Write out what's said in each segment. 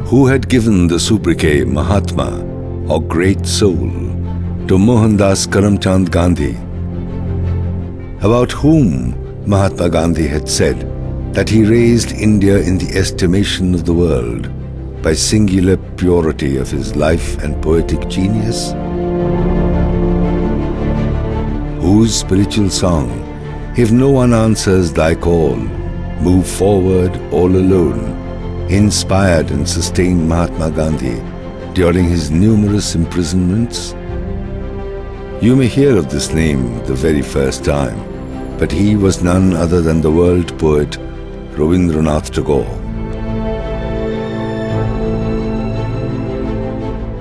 who had given the sobriquet Mahatma, or Great Soul, to Mohandas Karamchand Gandhi, about whom Mahatma Gandhi had said that he raised India in the estimation of the world by singular purity of his life and poetic genius, whose spiritual song, if no one answers thy call, move forward all alone, inspired and sustained Mahatma Gandhi during his numerous imprisonments. You may hear of this name the very first time, but he was none other than the world poet Rabindranath Tagore.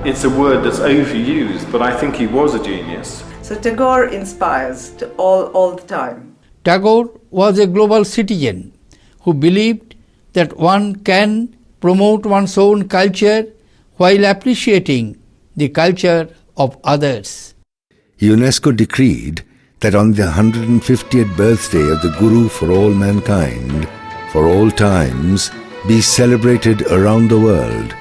It's a word that's overused, but I think he was a genius. So Tagore inspires all the time. Tagore was a global citizen who believed that one can promote one's own culture while appreciating the culture of others. UNESCO decreed that on the 150th birthday of the Guru for all mankind, for all times, be celebrated around the world.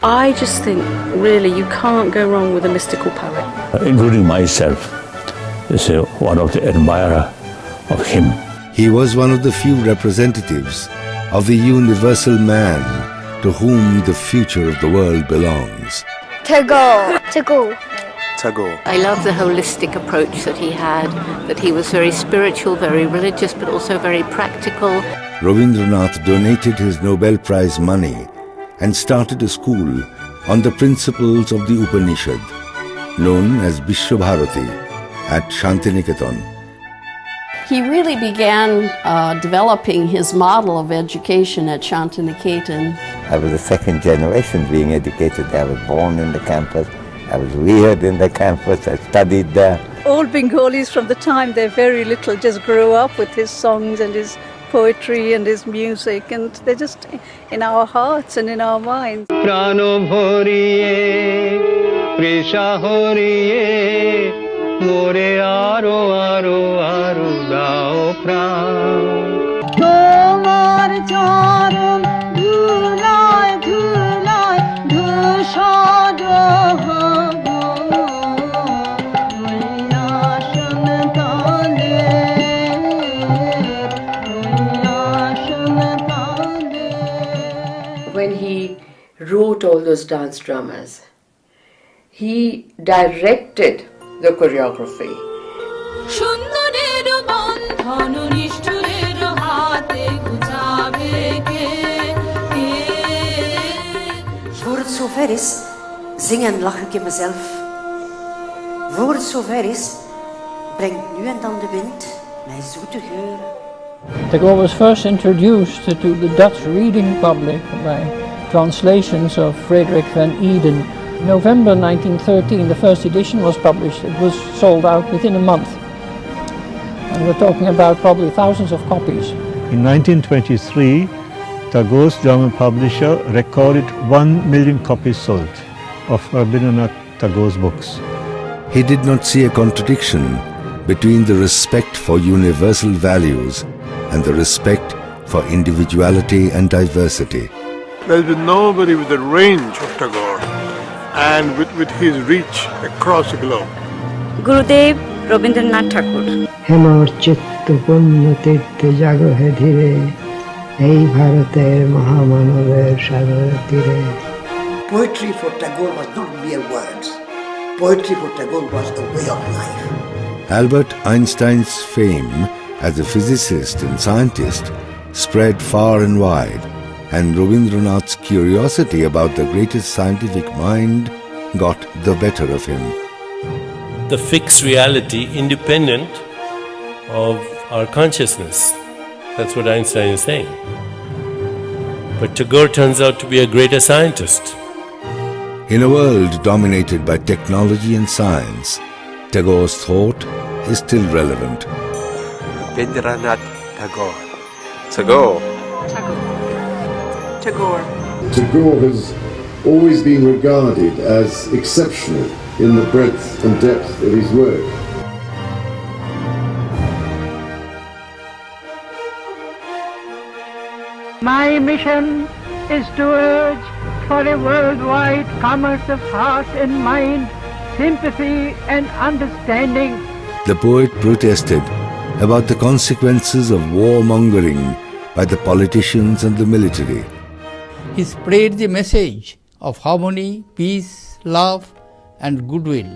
I just think, really, you can't go wrong with a mystical poet. Including myself, is one of the admirer of him. He was one of the few representatives of the universal man to whom the future of the world belongs. Tagore. Tagore. Tagore. I love the holistic approach that he had, that he was very spiritual, very religious, but also very practical. Rabindranath donated his Nobel Prize money and started a school on the principles of the Upanishad, known as Vishwabharati, at Shantiniketan. He really began developing his model of education at Shantiniketan. I was the second generation being educated. I was born in the campus. I was reared in the campus. I studied there. All Bengalis from the time they're very little just grow up with his songs and his poetry and his music, and they're just in our hearts and in our minds. Prano bhoriye, presha horiye, more aro aro aro dao pran. Tomar charan dhulai dhulai dhusha doho. When he wrote all those dance dramas, he directed the choreography. Voor het zover is, zingen lach ik in mezelf. Voor het zover is, brengt nu en dan de wind mij zoete geuren. Tagore was first introduced to the Dutch reading public by translations of Frederik van Eeden. In November 1913, the first edition was published. It was sold out within a month. And we're talking about probably thousands of copies. In 1923, Tagore's German publisher recorded 1 million copies sold of Rabindranath Tagore's books. He did not see a contradiction between the respect for universal values and the respect for individuality and diversity. There's been nobody with the range of Tagore and with his reach across the globe. Gurudev Rabindranath Tagore. Hemar chitta punna tirthe jago hai dhire, ei bharater mahamanaver sagar tire. Poetry for Tagore was not mere words. Poetry for Tagore was a way of life. Albert Einstein's fame as a physicist and scientist spread far and wide, and Rabindranath's curiosity about the greatest scientific mind got the better of him. The fixed reality independent of our consciousness. That's what Einstein is saying. But Tagore turns out to be a greater scientist. In a world dominated by technology and science, Tagore's thought is still relevant. Rabindranath Tagore. Tagore. Tagore. Tagore. Tagore has always been regarded as exceptional in the breadth and depth of his work. My mission is to urge for a worldwide commerce of heart and mind, sympathy and understanding. The poet protested about the consequences of warmongering by the politicians and the military. He spread the message of harmony, peace, love and goodwill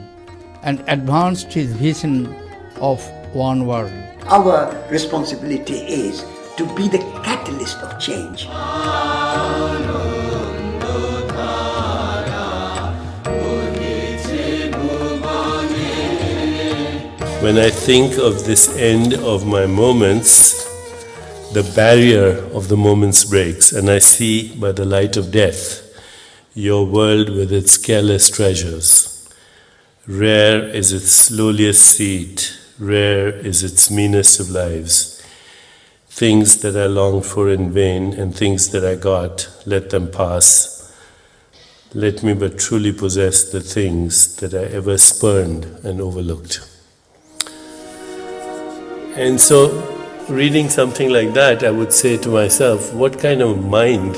and advanced his vision of one world. Our responsibility is to be the catalyst of change. When I think of this end of my moments, the barrier of the moments breaks, and I see by the light of death your world with its careless treasures. Rare is its lowliest seed, rare is its meanest of lives. Things that I longed for in vain and things that I got, let them pass. Let me but truly possess the things that I ever spurned and overlooked. And so, reading something like that, I would say to myself, what kind of mind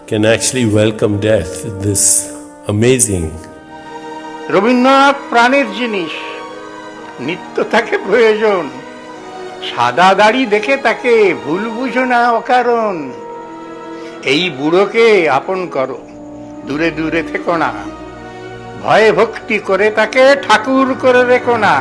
can actually welcome death? This amazing. Rabindranath প্রাণের জিনিস, নিত্য তাকে প্রয়োজন, সাদা দাড়ি দেখে তাকে ভুল বুঝো না অকারণ। এই বুড়োকে আপন করো, দূরে দূরে থেকো না, ভয়ে ভক্তি করে তাকে ঠাকুর করে রেখো না।